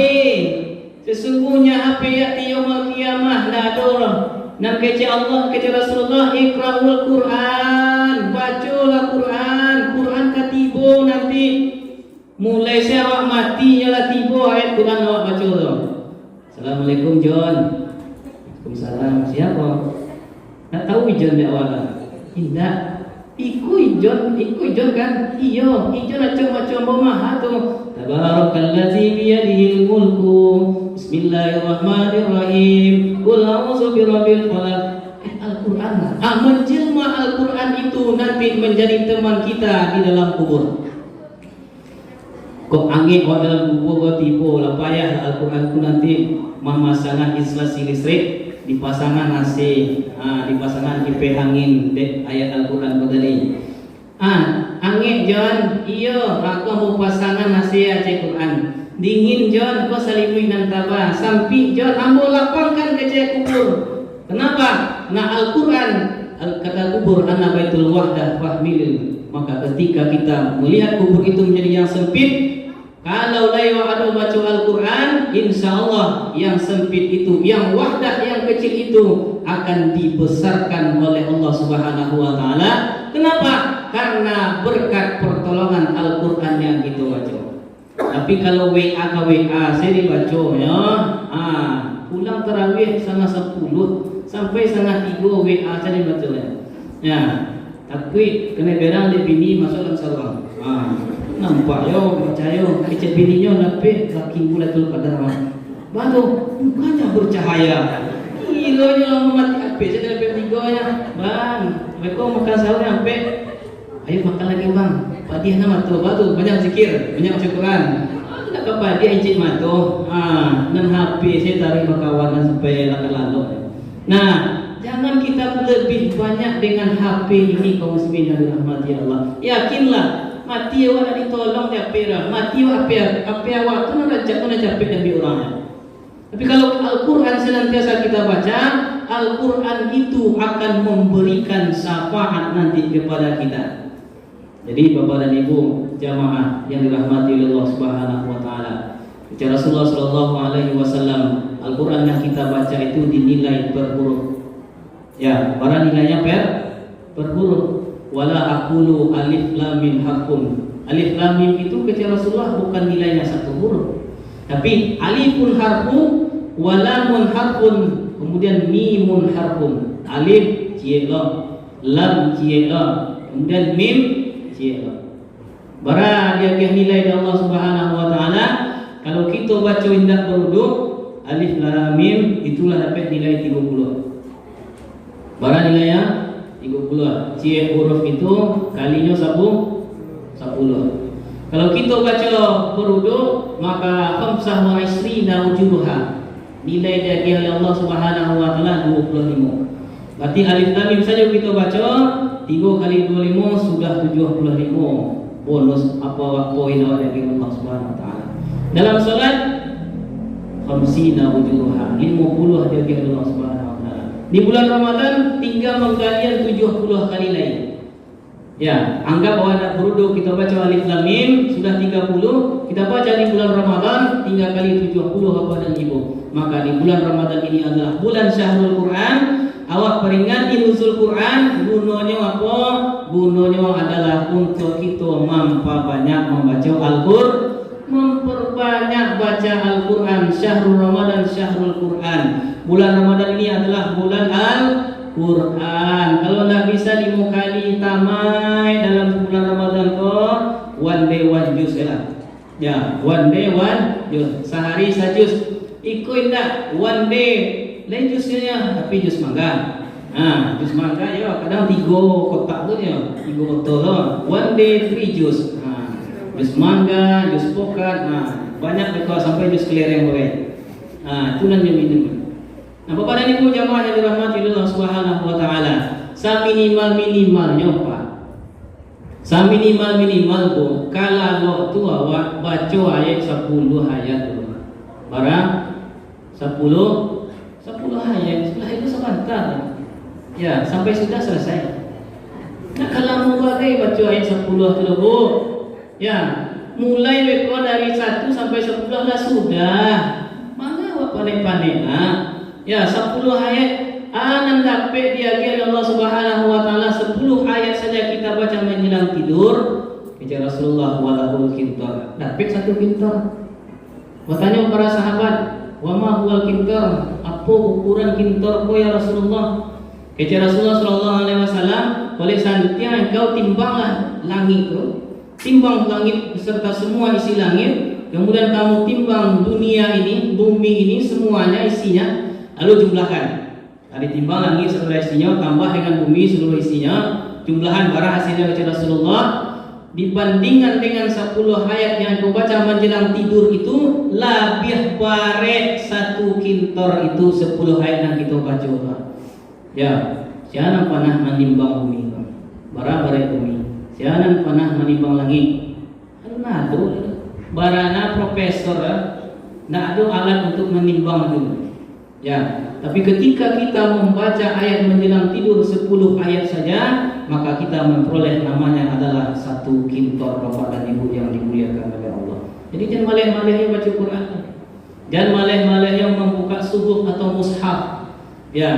Speaker 1: Sesungguhnya HP ya'ti yaumul qiyamah la ada orang. Nan kepada Allah kepada Rasulullah Iqra'ul Quran. Bacalah Quran. Quran ketipu nanti. Mulai saya awak mati ialah tiba ayat Quran awak baca tu. Assalamualaikum John. Waalaikumsalam. Siapa? Nak tahu John di awal? Tidak. Ikut John kan? Iyo, John macam bomah tu. Tabarakallazi biyadihil mulku. Bismillahirrahmanirrahim. Qul a'udzu birabbil falaq. Al-Quran. Menjelma Al-Quran itu nanti menjadi teman kita di dalam kubur. Kok angin kau dalam kubur tipu lah payah Al-Quran ku nanti memasangan instalasi listrik dipasangan AC, dipasangan kipas angin dek ayat Al-Quran ku tadi. Angin John, iyo aku mau pasangan AC aja Quran. Dingin John, kau salimui nan tabah. Sampai John, ambo lapangkan ke kubur. Kenapa? Nah Al-Quran kata kubur ana baitul wahdah fahmil. Maka ketika kita melihat kubur itu menjadi yang sempit, kalau layu ada baca Al-Quran, insya-Allah yang sempit itu, yang wahdah yang kecil itu akan dibesarkan oleh Allah Subhanahu wa taala. Kenapa? Karena berkat pertolongan Al-Quran yang kita baca. Tapi kalau WA ke WA saya dibaca ya. Pulang tarawih setengah 10 sampai setengah 3 WA saya dibaca ya. Tapi kena berang dia bini masuk dalam sarang. Nampak yo, percaya kecil bininya nape laki Lailatul Qadar. Batu mukanya bercahaya. Ilonya lama mati ape saya dapat 3 ya. Bang, mereka makan sahur sampai ayo makan lagi bang. Padiah nama tu batu banyak zikir, banyak baca Quran. Tidak apa dia encik matu. Dan HP saya tarik kawan supaya lalu. Nah, jangan kita lebih banyak dengan HP ini kaum muslimin yang dirahmati Allah. Yakinlah mati awak nak ditolong dia pera. Mati awak apa awak tu nak capek demi orangnya. Tapi kalau Al-Quran senantiasa kita baca, Al-Quran itu akan memberikan syafaat nanti kepada kita. Jadi Bapak dan Ibu jamaah yang dirahmati oleh Allah Subhanahu wa taala. Bicara Rasulullah sallallahu alaihi wasallam, Al-Quran yang kita baca itu dinilai per huruf. Ya, para nilainya per huruf. Wala aqulu alif lam mim harfun. Alif lam mim itu kata Rasulullah bukan nilainya satu huruf. Tapi alifun harfun, walamun harfun, kemudian mimun harfun. Alif ciela, lam ciela, kemudian mim ciela. Bara dia nilai dari Allah Subhanahu wa taala. Kalau kita baca hendak berwudu, alif lam mim itulah dapat nilai 30. Bara nilainya 30. Cie huruf itu kalinya 10. Kalau kita baca berwuduk, maka khamsah wa isrina wujuduha. Nilai dia oleh Allah Subhanahu wa taala 25. Berarti alif lam mim saja kita baca 3 kali 25 sudah 75. Bonus apa poin awak dari Allah Subhanahu wa taala. Dalam salat khamsina wujuduha, 50 dia oleh Allah Subhanahu wa taala. Di bulan Ramadan tinggal menggalian 70 kali lain. Ya, anggap awak nak berwuduk kita baca alif lam mim sudah 30, kita baca di bulan Ramadan tinggal kali 70 apa dan ibu. Maka di bulan Ramadan ini adalah bulan Syahrul Quran. Awak peringati nuzul Quran, gunanya apa? Gunanya adalah untuk kita banyak membaca Al-Qur'an, memperbanyak baca Al-Quran. Syahrul Ramadan, Syahrul Quran. Bulan Ramadan ini adalah bulan Al-Quran. Kalau nak bisa 5 kali tamai dalam bulan Ramadan kau, one day one juz lah. Ya, one day one juz. Sehari sajuz. Ikut tak one day lain jusnya tapi jus mangga. Jus mangga ya kadang 3 kotak tu ya, 3 botol tu. One day 3 jus. Jus mangga, jus pokat, banyak dekat sampai jus kelereng boleh. Itu nan dia minum. Bapak dan Ibu jamaah yang dirahmati Allah Subhanahu wa taala, sa minimalnya Pak. Sa minimal tu kalau tu awak baca ayat 10 ayat tu. Barang 10 ayat setelah itu sebentar. Ya, sampai sudah selesai. Nak kalau mulai baca ayat 10 tu Bu. Ya, mulai beko dari 1 sampai 10 dah sudah. Mana awak pandai-pandai ya 10 ayat anan dapat diajar Allah Subhanahu wa taala 10 ayat saja kita baca menjelang tidur. Kata Rasulullah walahul kintar. Dapat 1 kintar. Bertanya para sahabat, "Wa ma huwal kintar?" Apa ukuran kintar ko ya Rasulullah? Kata Rasulullah sallallahu alaihi wasallam, "Oleh santia engkau timbanglah langit tu. Timbang langit beserta semua isi langit, kemudian kamu timbang dunia ini, bumi ini semuanya isinya, lalu jumlahkan. Ada timbang langit seluruh isinya tambah dengan bumi seluruh isinya, jumlahan barang hasilnya kata Rasulullah. Dibandingkan dengan 10 ayat yang kau baca menjelang tidur itu lebih barek 1 kintor itu 10 ayat yang kita baca. Ya, jangan pernah menimbang bumi. Barek bumi. Jangan pernah menimbang langit. Nado barana profesor nak ada alat untuk menimbang itu. Ya, tapi ketika kita membaca ayat menjelang tidur 10 ayat saja, maka kita memperoleh namanya adalah 1 kintor Bapak dan Ibu yang dimuliakan oleh Allah. Jadi jangan malih-malih yang baca Quran. Jangan malih-malih yang membuka suhuf atau mushaf. Ya.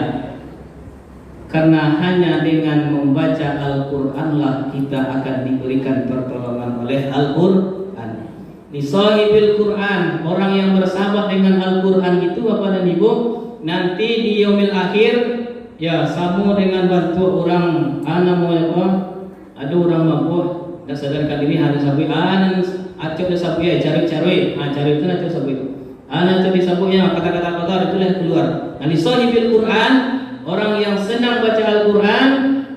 Speaker 1: Karena hanya dengan membaca Al-Qur'anlah kita akan diberikan pertolongan oleh Al-Qur'an. Li sahibil Qur'an, orang yang bersahabat dengan Al-Qur'an itu Bapak dan Ibu, nanti di yaumil akhir ya sama dengan bantu orang ada orang mabuk dah sadarkan diri ada sabi acok dah sabi cari-cari itu acok sabi acok di sabi yang kata-kata kotor itulah keluar. Li sahibil Qur'an, orang yang senang baca Al-Quran,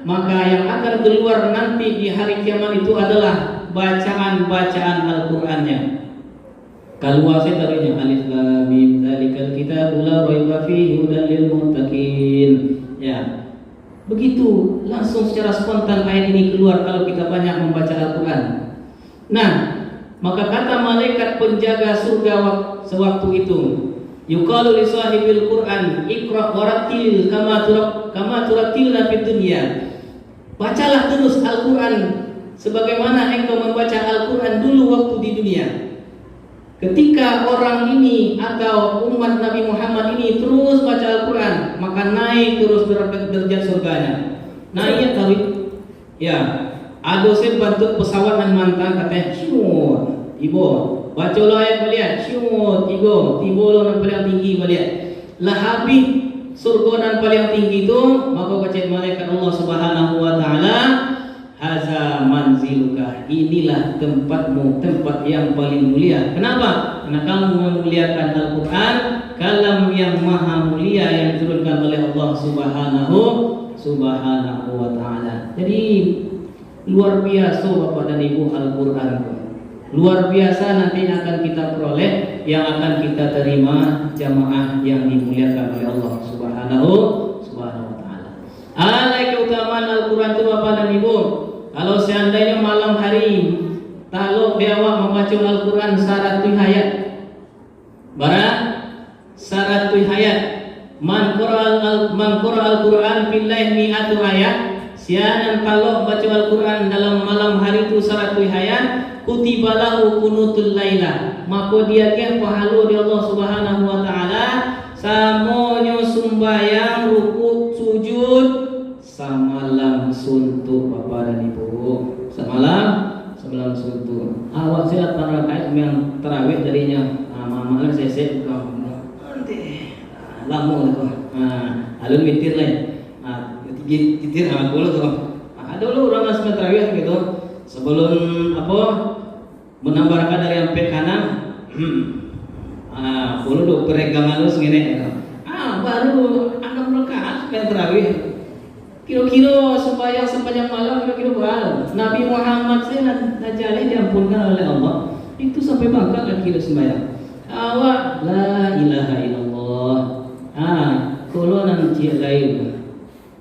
Speaker 1: maka yang akan keluar nanti di hari kiamat itu adalah bacaan-bacaan Al-Qurannya. Keluar setelahnya alif lam mim dzalikal kitabul la raiba fihi hudal lil muttaqin. Ya. Begitu langsung secara spontan ayat ini keluar kalau kita banyak membaca Al-Quran. Nah, maka kata malaikat penjaga surga sewaktu itu, yuqalu li sahibil Qur'an iqra warattil kama turattilna fid dunya. Bacalah terus Al-Qur'an sebagaimana engkau membaca Al-Qur'an dulu waktu di dunia. Ketika orang ini atau umat Nabi Muhammad ini terus baca Al-Qur'an, maka naik terus derajat surganya. Naik tahu ya, ada sebentuk pesawat dan mantan katanya syut ibu baca lo ayat beliau syut tiba lo yang paling tinggi beliau lah habis surga dan paling tinggi itu, maka baca malaikat Allah Subhanahu wa taala, haza manziluka, inilah tempatmu, tempat yang paling mulia. Kenapa? Karena kamu memuliakan Al-Quran, kalam yang maha mulia yang diturunkan oleh Allah Subhanahu wa taala. Jadi luar biasa Bapak dan Ibu Al-Quran. luar biasa nanti akan kita peroleh, yang akan kita terima jamaah yang dimuliakan oleh Allah Subhanahu wa taala. Keutamaan Al-Qur'an itu Bapak dan Ibu. Kalau seandainya malam hari kalau dia membaca Al-Qur'an 100 ayat. Barang 100 ayat. Man qara al-Qur'an fil lail mi'atu ayat. Sianan kalau baca Al-Qur'an dalam malam hari itu 100 ayat, kutiba lahu kunutul laila. Maka dia pahala di Allah Subhanahu wa taala samonyo sumbayang ruku sujud samalam suntuk Bapak dan Ibu. Semalam suntuk. Awak silat 8 rakaat yang tarawih darinya. Mama saya nanti lama tu. Alun witir lain. Titir dulu tu. Dulu orang asma tarawih gitu. Sebelum menambah rakaat dari sampai kanan. Dulu peregang halus gini. Baru 6 rakaat sampai tarawih. Kira-kira sepanjang malam kira-kira berapa? Nabi Muhammad saya najalih diampunkan oleh Allah. Itu sampai bangka kan kira sembahyang. Awak la ilaha illallah. Kalau nanti lain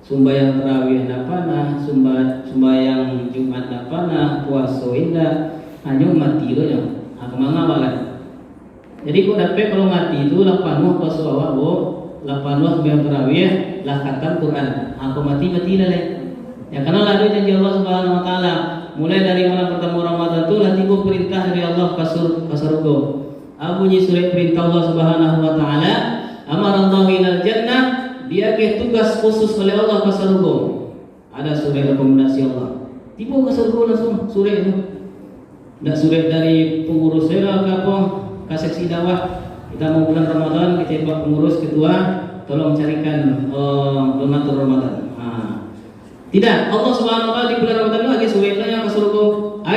Speaker 1: sembahyang tarawih napana, sembahyang Jumat napana, puasa indah, hanya mati lo ya. Kemana balan? Jadi kau dapat kalau mati itu 8 puasa awak 8 sembahyang tarawih lah khatam Quran. Aku mati lah. Ya karena lalu janji Allah Subhanahu wa taala mulai dari malam pertama Ramadan itu nanti gua perintah dari Allah ke surga. Bunyi surat perintah Allah Subhanahu wa taala, amarallahu ilal jannah, dia ke tugas khusus oleh Allah ke surga. Ada surat rekomendasi Allah. Tiba ke surga langsung surat itu. Enggak surat dari pengurus saya ke apa? Ke seksi dakwah. Kita mau bulan Ramadan, kita buat pengurus ketua, tolong carikan donatur Ramadan. Tidak, Allah Subhanahu wa taala di bulan Ramadan itu lagi suratnya ke surga.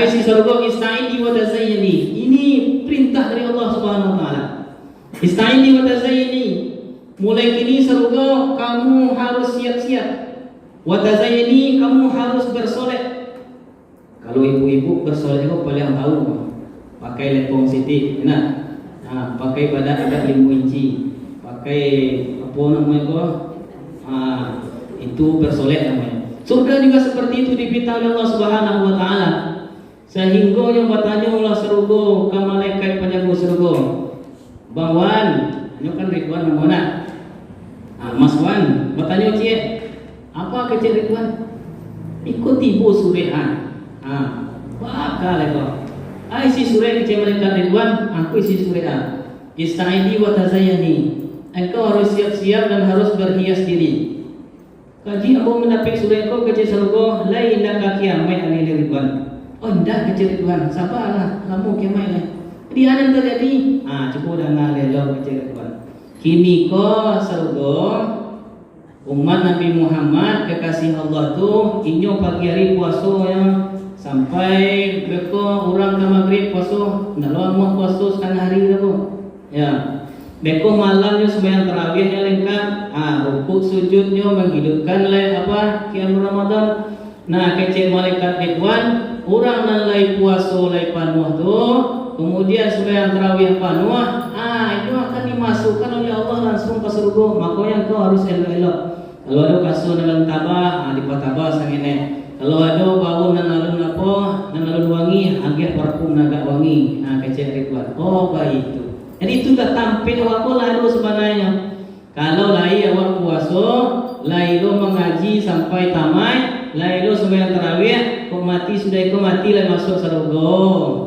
Speaker 1: Si surga ista'ini wa tazayyani. Ini perintah dari Allah Subhanahu wa taala. Ista'ini wa tazayyani. Mulai kini surga kamu harus siap-siap. Wa tazayyani, kamu harus bersolek. Kalau ibu-ibu bersolek itu paling tahu. Pakai lepong siti, pakai pada ada 5 inci. Pakai apa namanya itu bersolek namanya. Surga juga seperti itu dipinta oleh Allah Subhanahu wa taala. Sehingga yang bertanya Allah surga ke malaikat penjaga surga. Bang Wan, ini kan Ridwan mana? Mas Wan, bertanya cik, apa kecil Ridwan? Ikut ibu surehan. Bakal itu. Isi surah kecil malaikat Ridwan, aku isi surah. Ista'idi wa tazayyani. Engkau harus siap-siap dan harus berhias diri. Kaji aku menapik surah kau kecil surga, lain dah kiamat ani Ridwan. Oh ndak kecil Ridwan, sabarlah, kamu kiamat ni. Jadi ada yang terjadi. Cukup dah ngalelo kecil Ridwan. Kini ko surga umat Nabi Muhammad kekasih Allah tu inyo pagi hari puasa yang sampai beko orang ke maghrib puasa, ndak lama puasa setengah hari dah ya. Beko malamnya sembahyang tarawihnya lengkap, rukuk sujudnya menghidupkan qiyam Ramadan. Kecil malaikat Ridwan, orang nan lai puasa lai panuh tu, kemudian sembahyang tarawih panuh, itu akan dimasukkan oleh Allah langsung ke surga. Makanya kau harus elok-elok. Kalau ada kasur dalam tabah, dipatabah sangene. Kalau ada bau nan alun wangi, agak parfum agak wangi. Kecil Ridwan. Oh baik itu. Jadi itu dah tampil awak lalu sebenarnya. Kalau lai awak puasa, lai lo mengaji sampai tamat, lai lo sembahyang tarawih, kau mati sudah kau mati lah masuk surga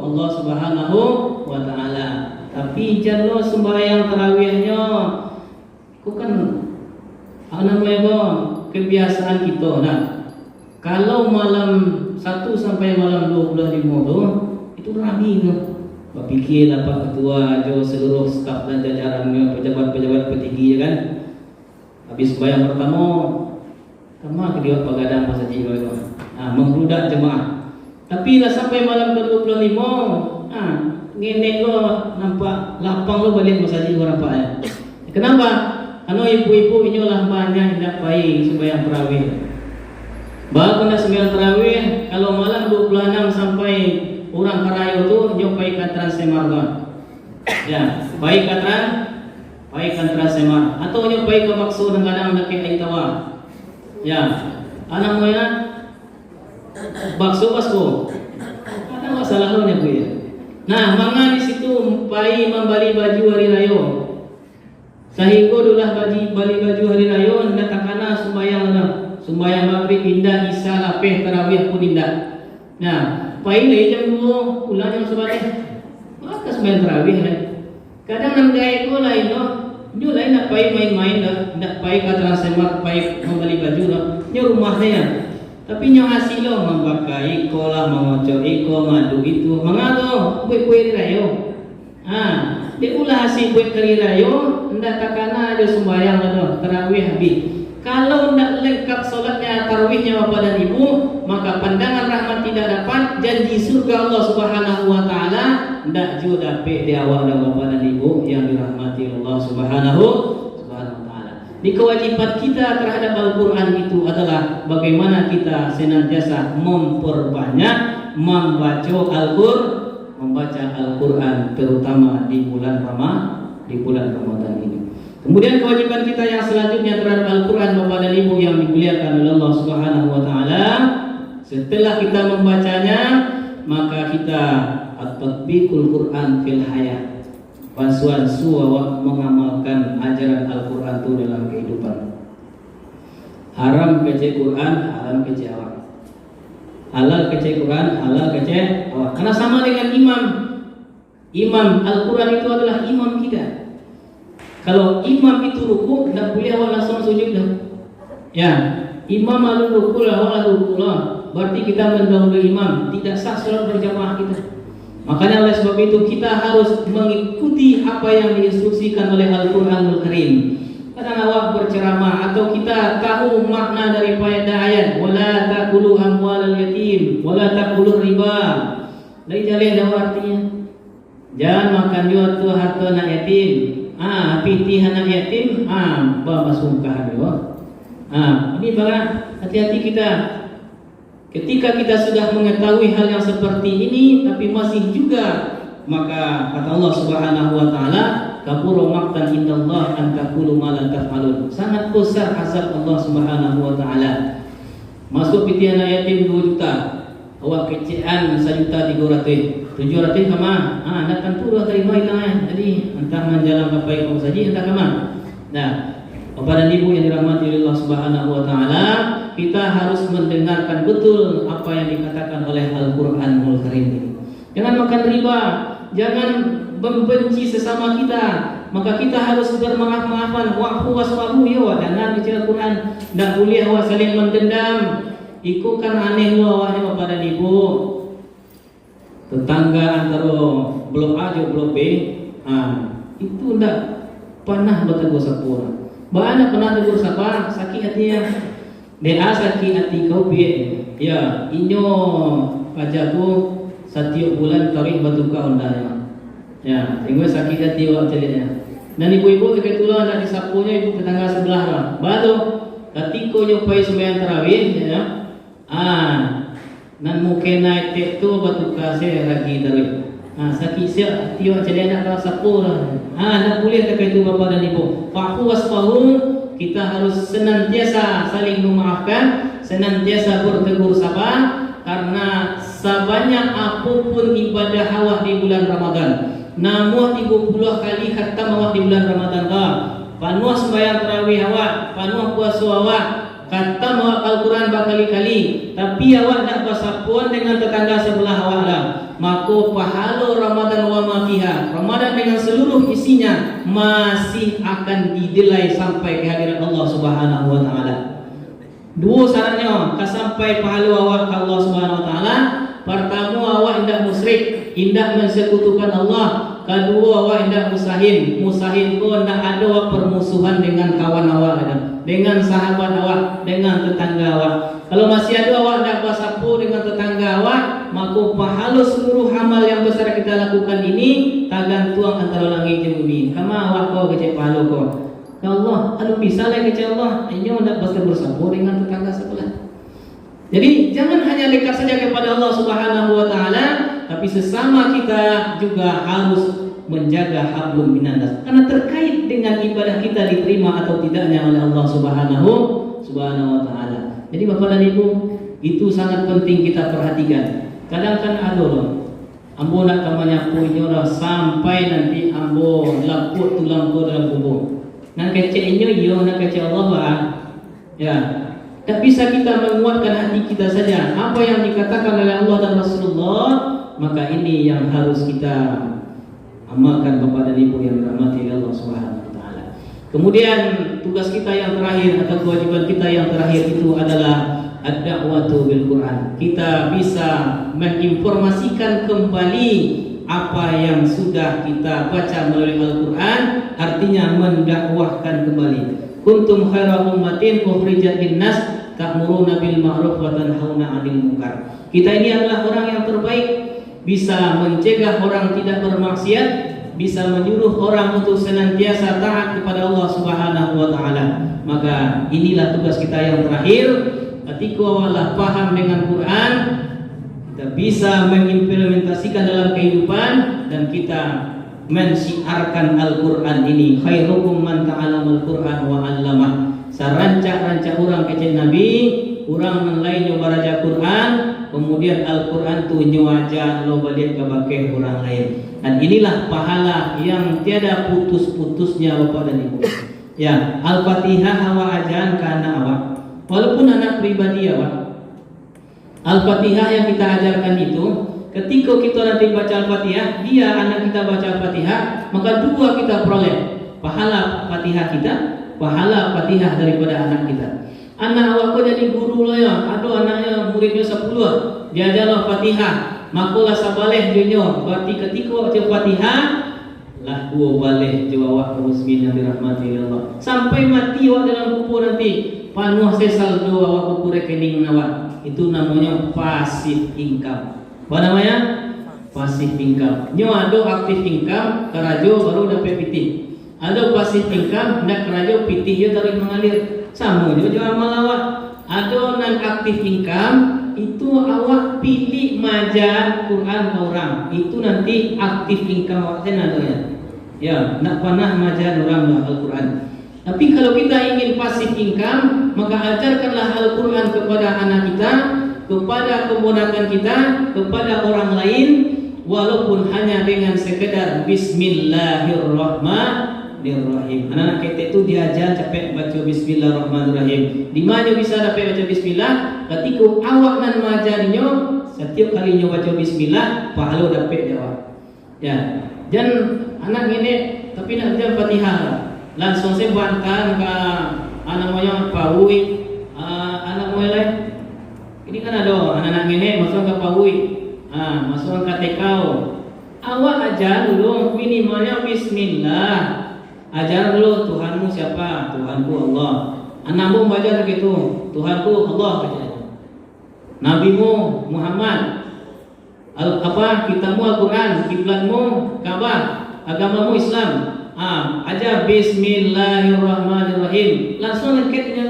Speaker 1: Allah Subhanahu wa taala. Tapi jangan lo sembahyang tarawihnya, kau kan kebiasaan kita. Kalau malam 1 sampai malam 25 tu, itu rabi tu. Berfikir apa ketua jo seluruh staf dan jajarannya, pejabat-pejabat petinggi kan. Habis sembahyang pertama ke dia pagadang masa jiwa itu. Membludak jemaah. Tapi lah sampai malam ke-25, ngenek lo nampak lapang lo balik masa jiwa nampaknya. Kenapa? Karena ibu-ibu ini lah banyak hendak baik sembahyang tarawih. Baru kena sembahyang tarawih kalau malam 26 sampai orang karayo tu nyo pai katran semar kan. Ya, pai katran semar atau nyo pai ke maksud kadang nak ai tawa. Ya, anak mo ya bakso basko. Ada masalah lo nya bu ya. Nah, manga di situ pai membeli baju hari raya. Sehingga dulah bali baju hari raya ndak takana sembahyang maghrib indah, isya lapeh tarawih pun indah. Nah, pai le jam 2 ulah jam sebalik. Maka sembahyang tarawih lah. Kadang nang gaya ko lain no. Nyo lain nak pai main-main dah, ndak pai kata semak pai membeli baju dah. Nyo rumahnya. Tapi nyo hasil lo membakai kolah mengoco iko madu itu mengado kue-kue rayo. Dia ulah hasil kue kari rayo ndak takana ada sembahyang dah tarawih habis. Kalau tidak lengkap solatnya tarawihnya bapak dan ibu, maka pandangan rahmat tidak dapat, janji surga Allah Subhanahu wa taala tidak juga dapat di awal dan bapak dan ibu yang dirahmati Allah Subhanahu wa taala. Di kewajiban kita terhadap Al-Qur'an itu adalah bagaimana kita senantiasa memperbanyak membaca Al-Qur'an terutama di bulan Ramadan ini. Kemudian kewajiban kita yang selanjutnya terhadap Al-Quran Bapak dan Ibu yang dimuliakan oleh Allah Subhanahu wa taala, setelah kita membacanya, maka kita at-tatbiqul Quran fil hayat. Pasuan suwa mengamalkan ajaran Al-Quran itu dalam kehidupan. Haram kece Quran, haram kece awak. Halal kece Quran, halal kece awak. Karena sama dengan imam. Imam Al-Quran itu adalah imam kita. Kalau imam itu ruku, tidak boleh awak langsung sujud dah. Ya, imam lalu ruku lah, awak ruku lah. Berarti kita mendahului imam, tidak sah solat berjamaah kita. Makanya oleh sebab itu kita harus mengikuti apa yang diinstruksikan oleh Al-Quranul Karim. Kadang awak berceramah atau kita tahu makna daripada ayat, wala taqulu amwalal yatim, wala taqulu riba. Lain jalan apa artinya? Jangan makan jual harta anak yatim. Pitih anak yatim, masukah dia. Ini bagaimana? Hati-hati kita. Ketika kita sudah mengetahui hal yang seperti ini, tapi masih juga, maka kata Allah Subhanahu wa taala, kabura maqtan indallah an taqulu ma la taf'alun. Sangat besar azab Allah Subhanahu wa taala. Masuk pitih anak yatim 2 juta. Awak kecian 1.300.000. 700 kama, nak tentu dah terima itu jadi entah menjalan apa yang kau saji entah kama. Nah, Bapak dan Ibu yang dirahmati oleh Allah Subhanahu wa taala, kita harus mendengarkan betul apa yang dikatakan oleh Al-Qur'anul Karim ini. Jangan makan riba, jangan membenci sesama kita, maka kita harus bermaaf-maafan. Wa'fu wasfahu ya wa dan baca Al-Qur'an, tidak boleh awak saling mendendam. Itu kan aneh awaknya Bapak dan Ibu. Tetangga antara blok A dan blok B, itu ndak pernah bertegur sapa. Banyak pernah tegur sapa, sakit hatinya. Dia sakit hati kau B. Ya, inyo pajaku setiap bulan tarik batu kau ndanya. Ya, tinggal sakit hati awak celitnya. Dan ibu-ibu kebetulan nak disapunya ibu tetangga sebelah lah. Baru ketika nyopai sembahyang tarawih ya. Nan mungkin naik tek tu batu kasih lagi dari. Sakit siap tiwa jadi anak kelas 10 lah. Nak boleh terkait itu Bapak dan Ibu. Fa'fu wasfahu, kita harus senantiasa saling memaafkan, senantiasa bertegur sapa, karena sebanyak apapun ibadah awak di bulan Ramadan, namun 30 kali khatam awak di bulan Ramadan dah. Panuh sembahyang tarawih awak, panuh puasa awak, khatam awak Al-Quran berkali-kali, tapi awak nak bersapuan dengan tetangga sebelah awak lah, maka pahala Ramadan wa ma fiha, Ramadan dengan seluruh isinya masih akan didelai sampai ke hadirat Allah Subhanahu wa taala. 2 syaratnya sampai pahala awak ke Allah Subhanahu wa taala. Pertama, awak hendak musyrik, hendak mensekutukan Allah. Kedua, awak hendak musahin. Musahin pun hendak ada permusuhan dengan kawan awak, dengan sahabat awak, dengan tetangga awak. Kalau masih ada awak hendak bersapu dengan tetangga awak, maka pahala seluruh amal yang besar kita lakukan ini tergantung antara langit dan bumi. Kama awak kau kecil pahala kau. Ya Allah, aduh bisa lah kecil Allah. Ini hendak bersapu dengan tetangga sebelah. Jadi jangan hanya dekat saja kepada Allah Subhanahu wa taala, tapi sesama kita juga harus menjaga hablum minannas, karena terkait dengan ibadah kita diterima atau tidaknya oleh Allah Subhanahu wa taala. Jadi Bapak dan Ibu, itu sangat penting kita perhatikan. Kadang kan ada loh, ambo nak menyapu nyora sampai nanti ambo laput tulang ko dalam kubur. Nak kece yo nak kece Allah ya. Tak bisa kita menguatkan hati kita saja apa yang dikatakan oleh Allah dan Rasulullah, maka ini yang harus kita amalkan Bapak dan Ibu yang dirahmati Allah Subhanahu wa taala. Kemudian tugas kita yang terakhir atau kewajiban kita yang terakhir itu adalah ad-da'watu bil Quran. Kita bisa menginformasikan kembali apa yang sudah kita baca melalui Al-Quran, artinya mendakwahkan kembali. Kuntum khaira ummatin ukhrijat linnas ta'muruna bil ma'ruf wa tanhauna 'anil munkar. Kita ini adalah orang yang terbaik, bisa mencegah orang tidak bermaksiat, bisa menyuruh orang untuk senantiasa taat kepada Allah Subhanahu wa taala. Maka inilah tugas kita yang terakhir. Ketika Allah paham dengan Quran, kita bisa mengimplementasikan dalam kehidupan dan kita mensiarkan Al-Quran ini. Khairukum man ta'alamal Quran wa 'allamah. Sarancak-rancak orang kecil Nabi, orang menlain nyoba raja Quran, kemudian Al-Quran tu nyoaja lo balik ke bakai orang lain. Dan inilah pahala yang tiada putus-putusnya Bapak dan Ibu. Ya, Al-Fatihah awak ajan kana awak. Walaupun anak pribadi awak, Al-Fatihah yang kita ajarkan itu, ketika kita nanti baca Al-Fatihah, dia anak kita baca Al-Fatihah, maka dua kita peroleh, pahala Fatihah kita, pahala Fatihah daripada anak kita. Anak awak jadi guru lah ya, ada anaknya muridnya 10, dia ajar Fatihah, maka sabaleh dunia. Berarti ketika baca Fatihah lah dua baleh jawab muslimin yang dirahmati Allah. Sampai mati awak dalam kubur nanti, panuh saldo awak kubur rekening awak. Itu namanya passive income. Apa namanya? Passive income. Nyo ada aktif income, kerajo baru dapat pitih. Ada passive income, nak kerajo pitih dia tarik mengalir. Sama juga amal awak. Ada non aktif income, itu awak pilih majar Quran ke orang. Itu nanti aktif income awak senadanya. Ya, nak panah majar orang Al-Quran. Tapi kalau kita ingin passive income, maka ajarkanlah Al-Quran kepada anak kita, kepada keponakan kita, kepada orang lain, walaupun hanya dengan sekedar Bismillahirrahmanirrahim. Anak-anak kita itu diajar capek baca Bismillahirrahmanirrahim. Di mana bisa dapat baca Bismillah? Ketika awak nan majarinya, setiap kali nyo baca Bismillah, pahala dapat jawab. Ya, dan anak ini tapi nak baca Fatihah. Langsung saya buatkan ke anak moyang Pahui, anak moyang lain. Ini kan ada anak-anak ini masuk ke Pahui, masuk ke tekau. Awak ajar dulu minimalnya Bismillah. Ajar dulu Tuhanmu siapa? Tuhanku Allah. Anakmu baca begitu, Tuhanku Allah baca. Nabimu Muhammad. Kitabmu Al-Quran, kiblatmu Ka'bah, agamamu Islam. Aja Bismillahirrahmanirrahim. Langsung ngeketnya.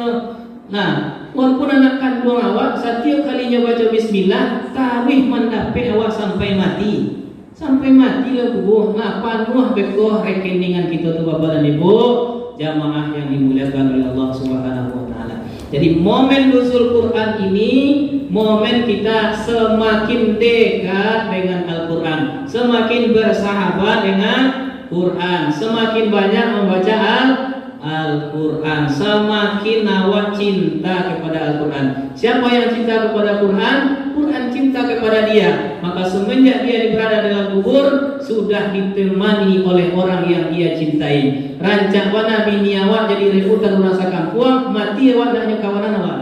Speaker 1: Nah, walaupun anak kandung awak setiap kalinya baca Bismillah, tawih mendapat awak sampai mati. Sampai mati lah kubur. Nah, panuh bekoh rekeningan kita tu Bapak dan Ibu, jamaah yang dimuliakan oleh Allah Subhanahu wa taala. Jadi momen nuzul Quran ini momen kita semakin dekat dengan Al-Quran, semakin bersahabat dengan Quran, semakin banyak membaca Al-Quran, semakin awak cinta kepada Al-Quran. Siapa yang cinta kepada Quran, Quran cinta kepada dia. Maka semenjak dia berada dalam kubur, sudah ditemani oleh orang yang dia cintai. Rancak wana bini awak jadi rebutan rasa kampuang, mati awak nak kawanan awak.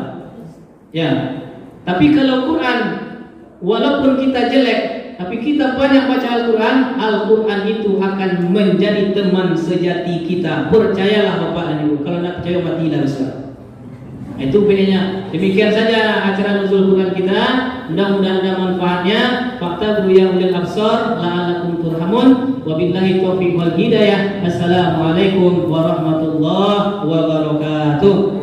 Speaker 1: Ya. Tapi kalau Quran, walaupun kita jelek, tapi kita banyak baca Al-Quran, Al-Quran itu akan menjadi teman sejati kita. Percayalah Bapak dan Ibu. Kalau nak percaya matilah besar. Itu bedanya. Demikian saja acara nuzul Quran kita. Mudah-mudahan ada manfaatnya. Fakta ya ulil absar la'alakum turhamun. Wabillahi taufiq wal hidayah. Assalamualaikum warahmatullahi wabarakatuh.